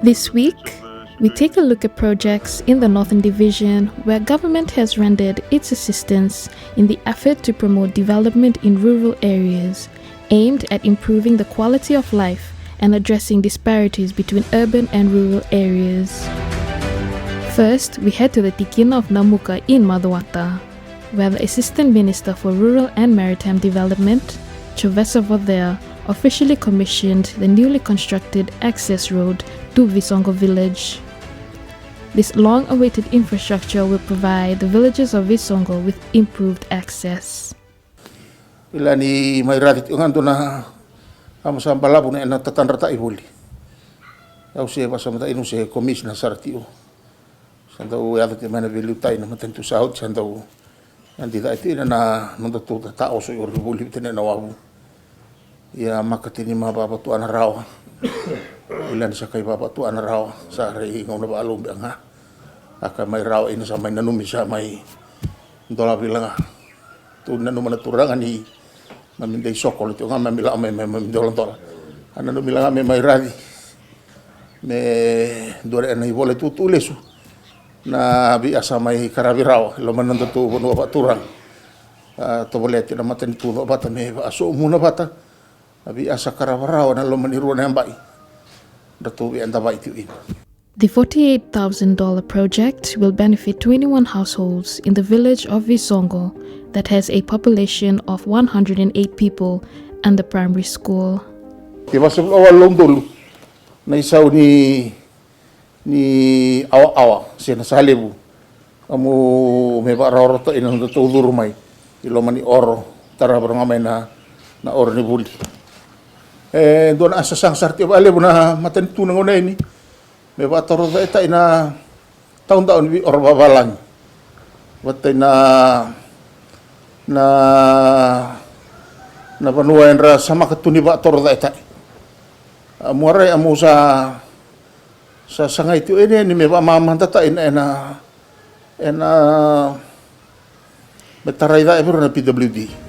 This week, we take a look at projects in the Northern Division where government has rendered its assistance in the effort to promote development in rural areas, aimed at improving the quality of life and addressing disparities between urban and rural areas. First, we head to the Tikina of Namuka in Madhuwata, where the Assistant Minister for Rural and Maritime Development, Chovesa Vodea, officially commissioned the newly constructed access road to Visongo village. This long-awaited infrastructure will provide the villagers of Visongo with improved access. Ila ni may radit yung ando na amo sa balabo na natatanrata ibuli. Au siya pa sa mata inu siya commission na sartio. Sanda u yadat ni mana bilu tay na matentu sahod sanda u nanti da itu na nandatu tao so yor ibuli tene na wabu. Ya makatini ma baba tu ana rawa. Ila ni sa kay baba tu ana rawa sa rei ngau na balong nga. Aka may rawa ina sa may nanumi sa may dola bilang tu nanu mana turangan ni maminday sokol itu nga mamila may mamindolong dola. Ano milang may radi. Me dore na ibole tutulesu na biasa may karabiraw lo man nanto buno ba turang to bolete na maten tu ba ta me aso muna bata biasa karabiraw na lo maniru na bai datu bi anda bai tiin. The $48,000 project will benefit 21 households in the village of Visongo that has a population of 108 people and the primary school. Tiba sebelum awal londol na isaw ni awa sina salibu amu me ba roro to inang to durmay ilo mani oro tara barang may na oro ni buli doon asa sang sarti alibu na matentu nang unay ni me ba toro ta ina taon bi or babalang watay na panuwayan ra sama katuni ba toro ta amuaray amu sa sangay itu ini me ba mamantata ena betaray da ebro na PWD.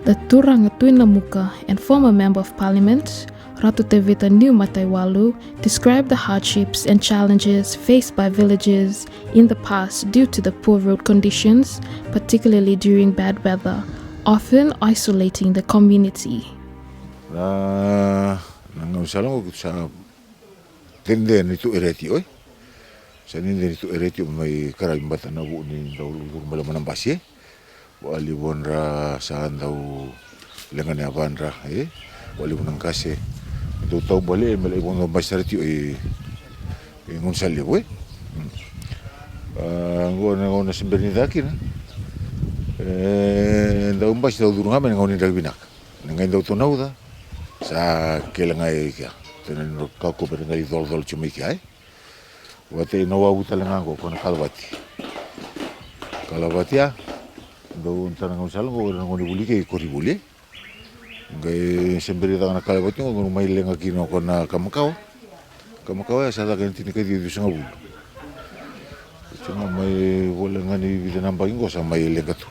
The Turang Namuka and former Member of Parliament, Ratu Tevita New Mataywalu, described the hardships and challenges faced by villagers in the past due to the poor road conditions, particularly during bad weather, often isolating the community. Sa tenden itu ereti oi. Sa tenden itu ereti may karayong bata na buo ni daw malaman ng basye. Wali bonra saan daw lengan ya bandra wali mo ng kasi. Ito tao bali malay mo ng basariti oi ngun sali oi. Ngona sa Bernidaki na. Daw mbas daw durung hamen ngoni dagbinak. Ngayon daw tunaw da sa kelangay kya. Tenan kako berengali dol chumiki ai. Wate nawa utalangan ko kona kalawati ya. Do tanang usal ko ngoni buli kay koribuli. Ngay semberi tangan kalawati ko ngumay lenga kino kona kamakaw. Kamakaw sa dagan tinikay di sa ngabul. Cuma may wala ngani bidan ambagin ko sa may lenga to.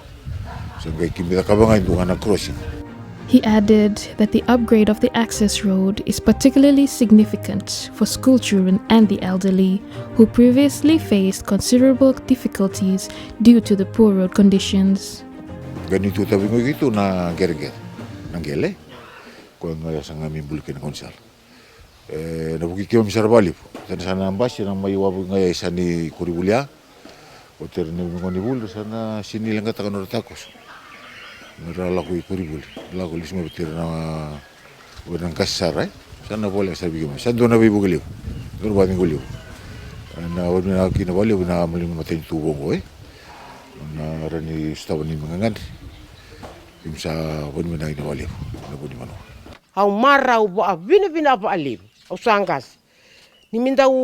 Sa ngay kimita kabangay do na crossing. He added that the upgrade of the access road is particularly significant for school children and the elderly, who previously faced considerable difficulties due to the poor road conditions. Ganito tabi mo gitu na gerger, nang gele, kung nga sa ngamin bulkin ng konsal. Nabukikiyo mi sarbali po. Sana ambas yung may wabog nga isa ni Kuribulya, o terno mo ni bul sana sinilang katakan takos. Merala ko Kuribuli, lago lismo betir na wenang kasar sana boleh sabi ko. Sana doon na bibugiliw. Doon ba bibugiliw? Na wala na kinawali na maling matay tubong ko na rani stawan ni mga ngandri. Yung sa wala na kinawali na budi mano. Au marau bo avina pa alim. Au sangkas. Ni mindau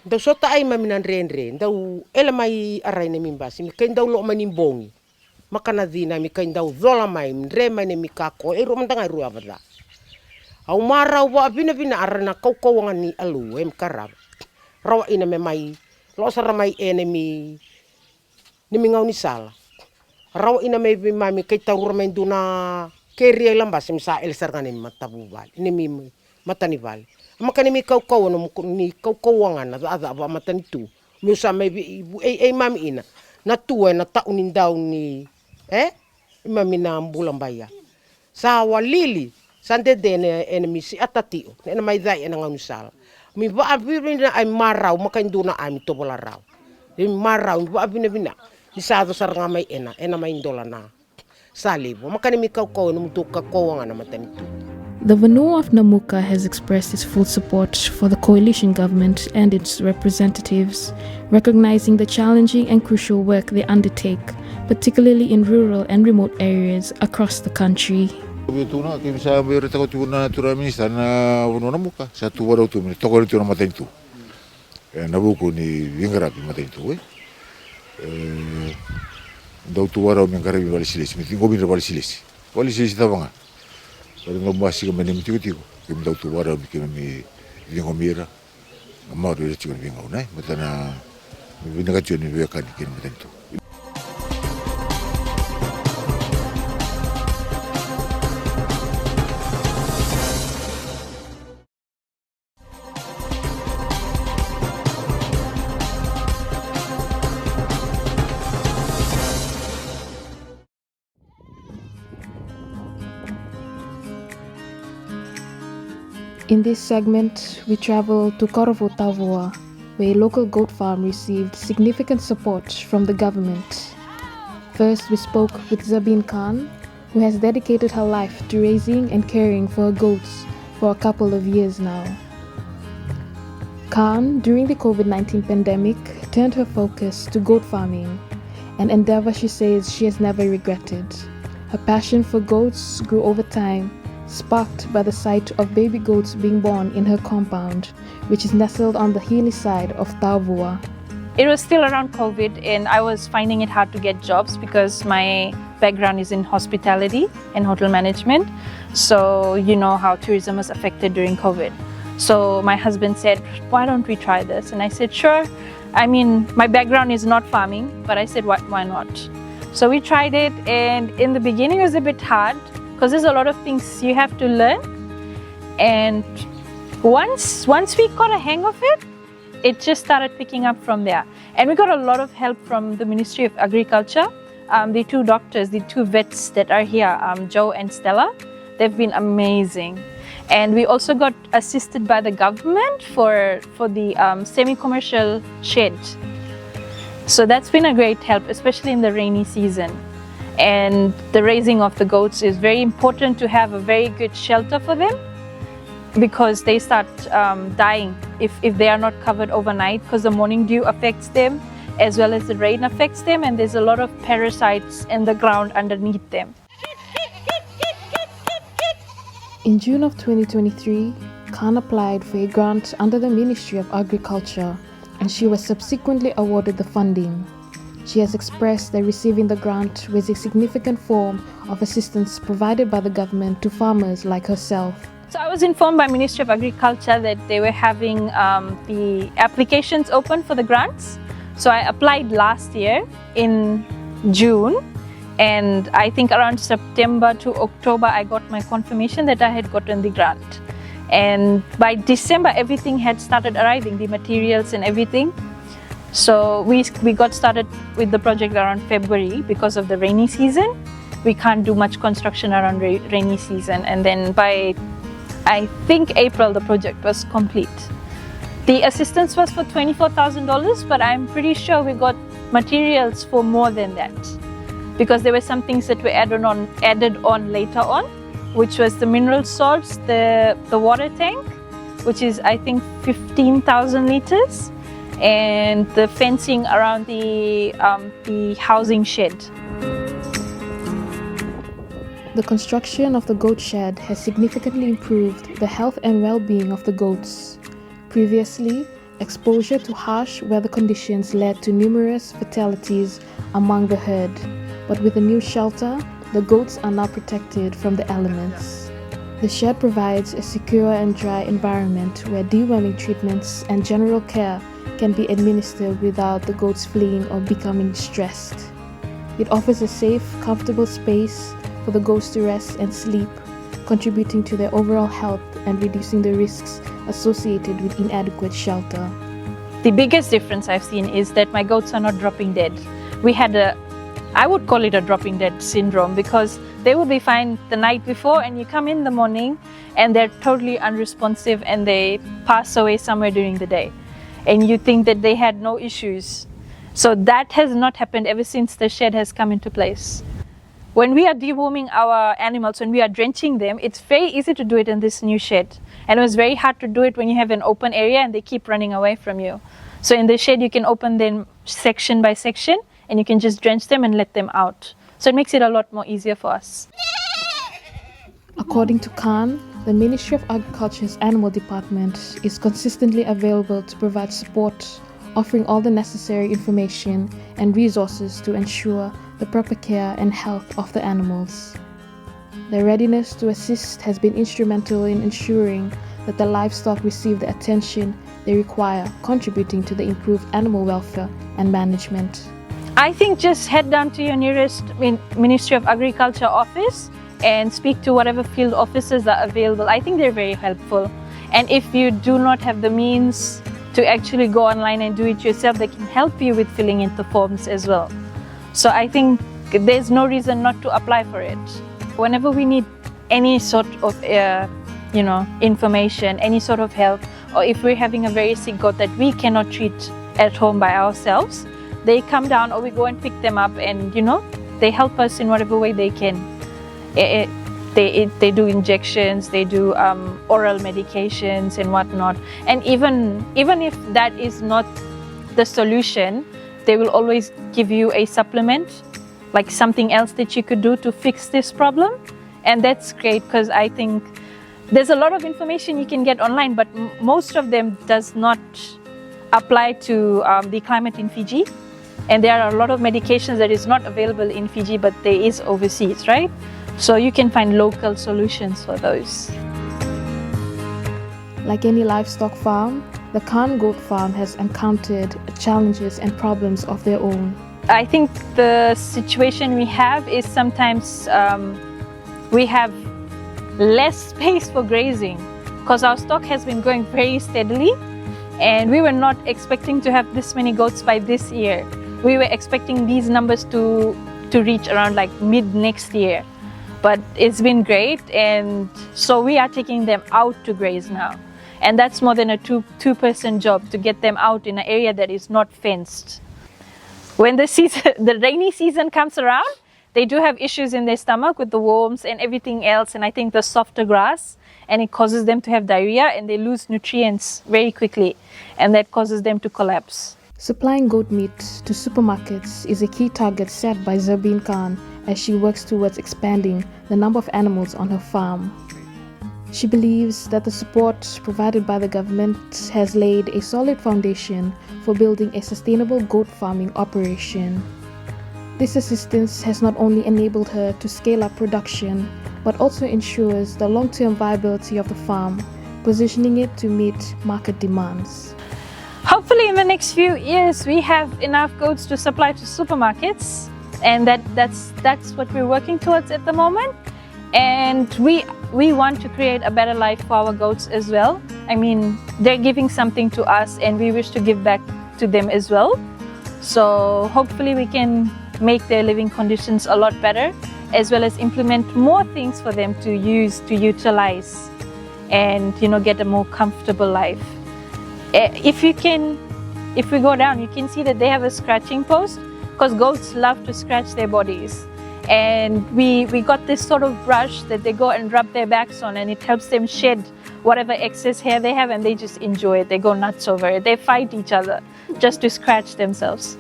daw sota ay maminan renre. Daw elamay aray na mimbasi. Kain daw lo manimbongi. Makanadina mi kain daw zola mai mrema ne mi kako romandanga ru avada au marau wa bina arana kaukawangan ni alu karab rawa ina me mai lo sara mai enemy ni ngau ni sala rawa ina me mami kay tawur men duna keriya lambas mi sa el sargane matabu bal ni mi matani bal Makani mi kau no ni kau angana ada ba matani tu. Mi sa mai ei mami ina. Na tua na ta unin daun ni mami na ambulan baya. Sa walili sande dene enemi si atatio. Na mai dai na nganusal. Mi ba abirina ai marau makanduna ai to bola rau. Mi marau mi ba abina. Di sa do saranga mai ena mai ndola na. Salibo makani mi kau no mutu kau angana matani tu. The Vanua of Namuka has expressed its full support for the coalition government and its representatives, recognizing the challenging and crucial work they undertake, particularly in rural and remote areas across the country. Tuna kami sa mayroon tako tuna tura minista na Vanua Namuka sa tuwa daw tu toko ito na matay tu. Nabuko ni Wingarapi matay tu daw tuwa raw Wingarapi balisilis, mitingo bin balisilis. Balisilis tawa nga. Kalau ngomasi kami ni tigo-tigo, kami daw tuwa raw kami Wingo mira. Amaro ito chigon Wingo na, matana binagatiyon ni Wiyakan kini matay tu. In this segment, we travel to Korovo Tavua, where a local goat farm received significant support from the government. First, we spoke with Zabin Khan, who has dedicated her life to raising and caring for her goats for a couple of years now. Khan, during the COVID-19 pandemic, turned her focus to goat farming, an endeavor she says she has never regretted. Her passion for goats grew over time, sparked by the sight of baby goats being born in her compound, which is nestled on the hilly side of Tavua. It was still around COVID and I was finding it hard to get jobs because my background is in hospitality and hotel management. So you know how tourism was affected during COVID. So my husband said, why don't we try this? And I said, sure. I mean, my background is not farming, but I said, why not? So we tried it, and in the beginning it was a bit hard because there's a lot of things you have to learn. And once we got a hang of it, it just started picking up from there. And we got a lot of help from the Ministry of Agriculture. The two doctors, the two vets that are here, Joe and Stella, they've been amazing. And we also got assisted by the government for the semi-commercial shed. So that's been a great help, especially in the rainy season. And the raising of the goats is very important to have a very good shelter for them, because they start dying if they are not covered overnight, because the morning dew affects them as well as the rain affects them, and there's a lot of parasites in the ground underneath them. In June of 2023, Khan applied for a grant under the Ministry of Agriculture, and she was subsequently awarded the funding. She has expressed that receiving the grant was a significant form of assistance provided by the government to farmers like herself. So I was informed by Ministry of Agriculture that they were having the applications open for the grants. So I applied last year in June, and I think around September to October I got my confirmation that I had gotten the grant. And by December everything had started arriving, the materials and everything. So we got started with the project around February because of the rainy season. We can't do much construction around rainy season, and then by I think April the project was complete. The assistance was for $24,000, but I'm pretty sure we got materials for more than that, because there were some things that were added on later on, which was the mineral salts, the water tank, which is I think 15,000 liters, and the fencing around the housing shed. The construction of the goat shed has significantly improved the health and well-being of the goats. Previously, exposure to harsh weather conditions led to numerous fatalities among the herd, but with the new shelter, the goats are now protected from the elements. The shed provides a secure and dry environment where deworming treatments and general care can be administered without the goats fleeing or becoming stressed. It offers a safe, comfortable space for the goats to rest and sleep, contributing to their overall health and reducing the risks associated with inadequate shelter. The biggest difference I've seen is that my goats are not dropping dead. I would call it a dropping dead syndrome, because they would be fine the night before and you come in the morning and they're totally unresponsive and they pass away somewhere during the day. And you think that they had no issues. So that has not happened ever since the shed has come into place. When we are deworming our animals, when we are drenching them, it's very easy to do it in this new shed. And it was very hard to do it when you have an open area and they keep running away from you. So in the shed, you can open them section by section and you can just drench them and let them out. So it makes it a lot more easier for us. According to Khan, the Ministry of Agriculture's Animal Department is consistently available to provide support, offering all the necessary information and resources to ensure the proper care and health of the animals. Their readiness to assist has been instrumental in ensuring that the livestock receive the attention they require, contributing to the improved animal welfare and management. I think just head down to your nearest Ministry of Agriculture office and speak to whatever field officers are available. I think they're very helpful. And if you do not have the means to actually go online and do it yourself, they can help you with filling in the forms as well. So I think there's no reason not to apply for it. Whenever we need any sort of information, any sort of help, or if we're having a very sick goat that we cannot treat at home by ourselves, they come down or we go and pick them up and they help us in whatever way they can. They do injections, they do oral medications and whatnot. And even if that is not the solution, they will always give you a supplement, like something else that you could do to fix this problem. And that's great, because I think there's a lot of information you can get online, but most of them does not apply to the climate in Fiji. And there are a lot of medications that is not available in Fiji, but there is overseas, right? So you can find local solutions for those. Like any livestock farm, the Khan goat farm has encountered challenges and problems of their own. I think the situation we have is sometimes we have less space for grazing, because our stock has been growing very steadily and we were not expecting to have this many goats by this year. We were expecting these numbers to reach around like mid next year. But it's been great, and so we are taking them out to graze now. And that's more than a two-person job to get them out in an area that is not fenced. When the rainy season comes around, they do have issues in their stomach with the worms and everything else, and I think the softer grass, and it causes them to have diarrhea and they lose nutrients very quickly, and that causes them to collapse. Supplying goat meat to supermarkets is a key target set by Zarbin Khan as she works towards expanding the number of animals on her farm. She believes that the support provided by the government has laid a solid foundation for building a sustainable goat farming operation. This assistance has not only enabled her to scale up production, but also ensures the long-term viability of the farm, positioning it to meet market demands. Hopefully in the next few years we have enough goats to supply to supermarkets, and that's what we're working towards at the moment. And we want to create a better life for our goats as well. I mean, they're giving something to us and we wish to give back to them as well. So hopefully we can make their living conditions a lot better, as well as implement more things for them to use, to utilize, and get a more comfortable life. If we go down, you can see that they have a scratching post, because goats love to scratch their bodies. And we got this sort of brush that they go and rub their backs on, and it helps them shed whatever excess hair they have, and they just enjoy it. They go nuts over it. They fight each other just to scratch themselves.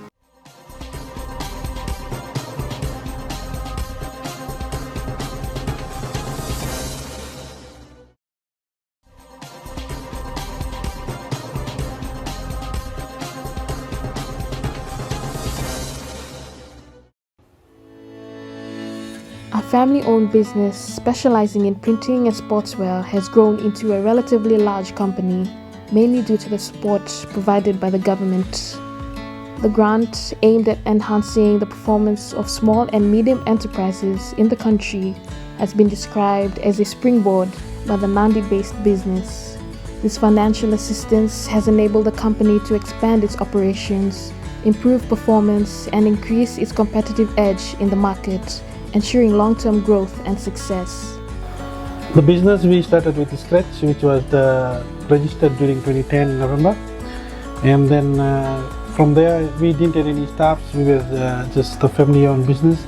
A family-owned business specializing in printing and sportswear has grown into a relatively large company, mainly due to the support provided by the government. The grant aimed at enhancing the performance of small and medium enterprises in the country has been described as a springboard by the Nandi-based business. This financial assistance has enabled the company to expand its operations, improve performance, and increase its competitive edge in the market, ensuring long-term growth and success. The business we started with scratch, which was registered during 2010 November, and then from there we didn't have any staffs. We were just a family-owned business,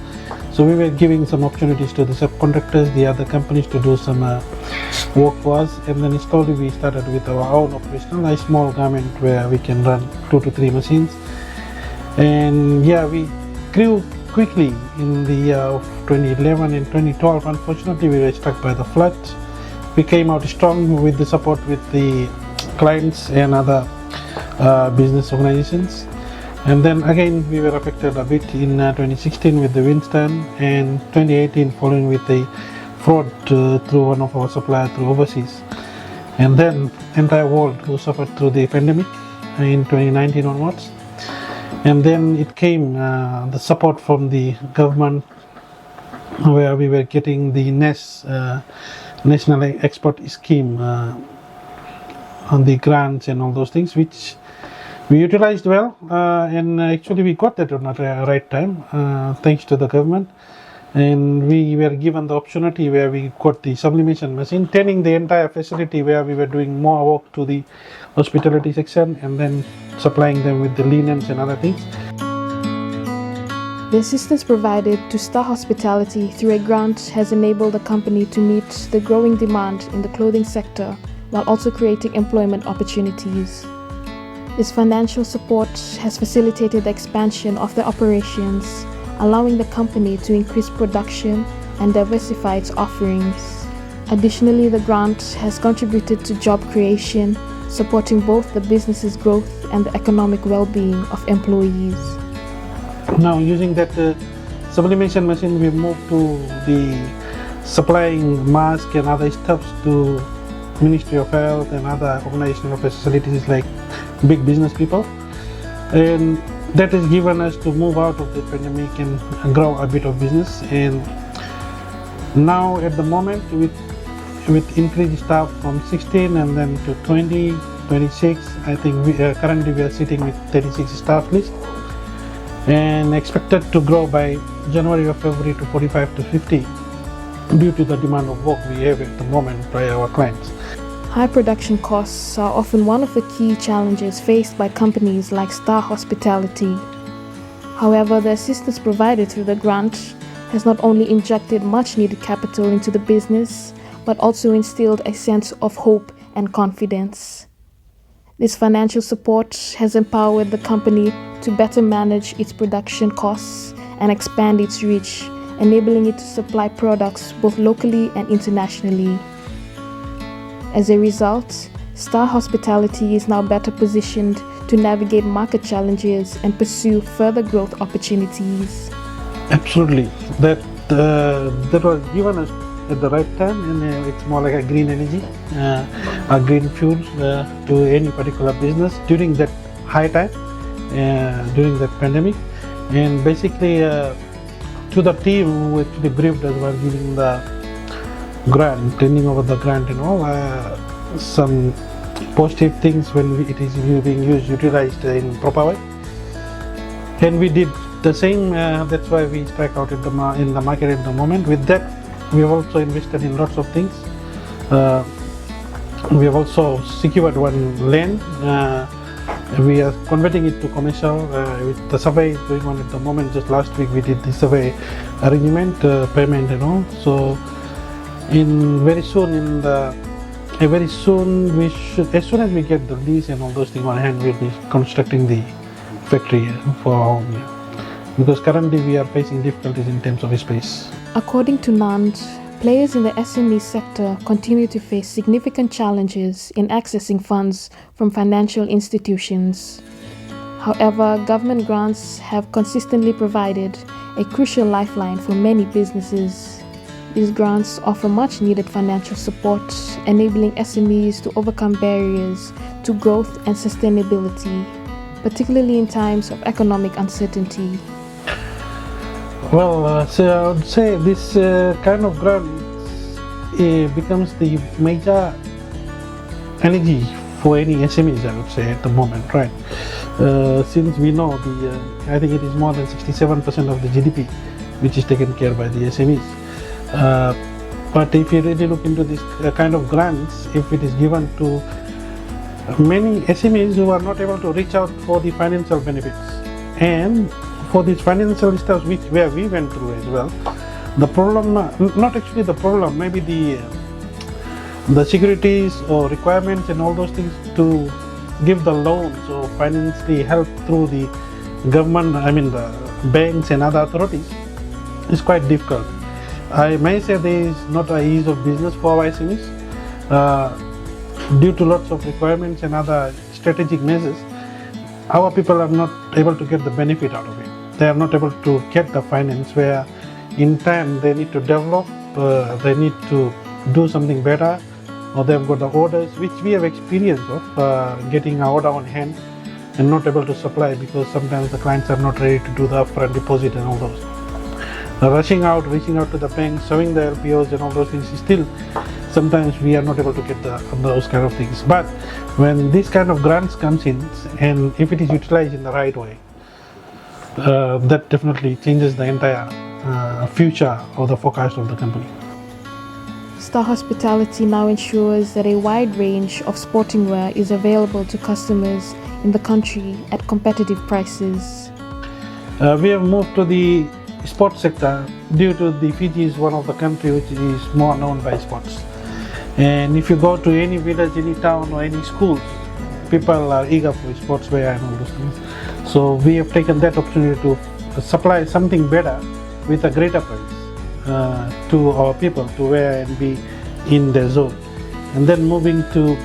so we were giving some opportunities to the subcontractors, the other companies, to do some work for us, and then slowly we started with our own operational, a small garment where we can run 2 to 3 machines. And yeah, we grew quickly in the year of 2011 and 2012. Unfortunately, we were struck by the flood. We came out strong with the support with the clients and other business organizations. And then again, we were affected a bit in 2016 with the windstorm, and 2018 following with the fraud through one of our suppliers through overseas. And then entire world who suffered through the pandemic in 2019 onwards. And then it came the support from the government, where we were getting the NES, National Export Scheme, on the grants and all those things, which we utilized well, and actually we got that on the right time, thanks to the government. And we were given the opportunity where we got the sublimation machine, turning the entire facility where we were doing more work to the hospitality section and then supplying them with the linens and other things. The assistance provided to Star Hospitality through a grant has enabled the company to meet the growing demand in the clothing sector while also creating employment opportunities. This financial support has facilitated the expansion of the operations, allowing the company to increase production and diversify its offerings. Additionally, the grant has contributed to job creation, supporting both the business's growth and the economic well-being of employees. Now, using that sublimation machine, we moved to the supplying masks and other stuffs to Ministry of Health and other organizational facilities like big business people. And that has given us to move out of the pandemic and grow a bit of business. And now at the moment, with increased staff from 16 and then to 20, 26, I think currently we are sitting with 36 staff list, and expected to grow by January or February to 45 to 50 due to the demand of work we have at the moment by our clients. High production costs are often one of the key challenges faced by companies like Star Hospitality. However, the assistance provided through the grant has not only injected much needed capital into the business, but also instilled a sense of hope and confidence. This financial support has empowered the company to better manage its production costs and expand its reach, enabling it to supply products both locally and internationally. As a result, Star Hospitality is now better positioned to navigate market challenges and pursue further growth opportunities. Absolutely. That was given us at the right time, and it's more like a green energy, a green fuel to any particular business during that high time, during that pandemic. And basically, to the team who actually briefed us while giving the grant, turning over the grant and all, some positive things when it is being utilized in proper way. And we did the same, that's why we strike out in the market at the moment. With that, we have also invested in lots of things. We have also secured one land. We are converting it to commercial. With the survey going on at the moment. Just last week we did the survey arrangement, payment and all. So very soon we should, as soon as we get the lease and all those things on hand, we'll be constructing the factory for our home. Yeah. Because currently we are facing difficulties in terms of space. According to NAND, players in the SME sector continue to face significant challenges in accessing funds from financial institutions. However, government grants have consistently provided a crucial lifeline for many businesses. These grants offer much needed financial support, enabling SMEs to overcome barriers to growth and sustainability, particularly in times of economic uncertainty. Well, so I would say this kind of grant becomes the major energy for any SMEs, I would say, at the moment, right? Since we know I think it is more than 67% of the GDP which is taken care by the SMEs. But if you really look into this kind of grants, if it is given to many SMEs who are not able to reach out for the financial benefits, and for these financial stuff where we went through as well, the problem, not actually the problem, maybe the securities or requirements and all those things to give the loans or financially help through the government, I mean the banks and other authorities, is quite difficult. I may say there is not a ease of business for our SMEs due to lots of requirements and other strategic measures. Our people are not able to get the benefit out of it. They are not able to get the finance where in time they need to develop, they need to do something better, or they've got the orders, which we have experience of getting an order on hand and not able to supply because sometimes the clients are not ready to do the upfront deposit and all those. Rushing out, reaching out to the bank, showing the LPOs and all those things, still sometimes we are not able to get those kind of things. But when this kind of grants comes in, and if it is utilized in the right way, that definitely changes the entire future or the forecast of the company. Star Hospitality now ensures that a wide range of sporting wear is available to customers in the country at competitive prices. We have moved to the sports sector due to the Fiji is one of the country which is more known by sports. And if you go to any village, any town or any schools, people are eager for sportswear and all those things. So we have taken that opportunity to supply something better with a greater price to our people to wear and be in their zone. And then moving to,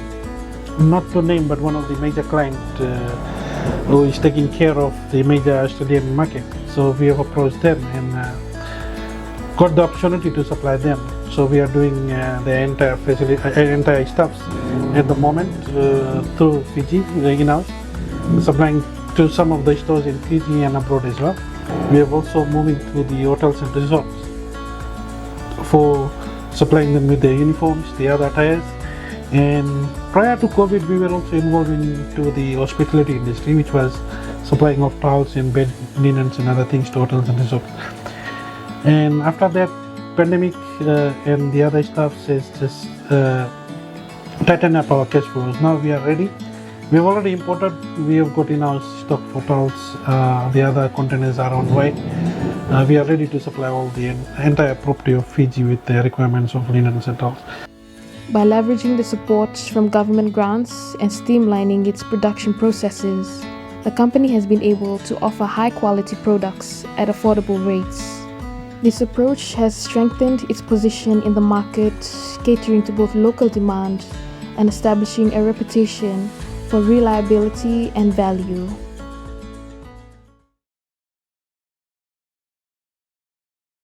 not to name, but one of the major clients who is taking care of the major Australian market. So we have approached them and got the opportunity to supply them. So we are doing the entire facility, entire stuffs at the moment through Fiji in-house, supplying to some of the stores in Fiji and abroad as well. We are also moving to the hotels and resorts for supplying them with the uniforms, the other attires. And prior to COVID, we were also involved into the hospitality industry, which was supplying of towels and bed linens and other things to hotels and resorts. And after that, pandemic and the other stuff has just tightened up our cash flows. Now we are ready. We have already imported. We have got in-house stock for towels. The other containers are on way. We are ready to supply all the entire property of Fiji with the requirements of linens and towels. By leveraging the support from government grants and streamlining its production processes, the company has been able to offer high-quality products at affordable rates. This approach has strengthened its position in the market, catering to both local demand and establishing a reputation for reliability and value.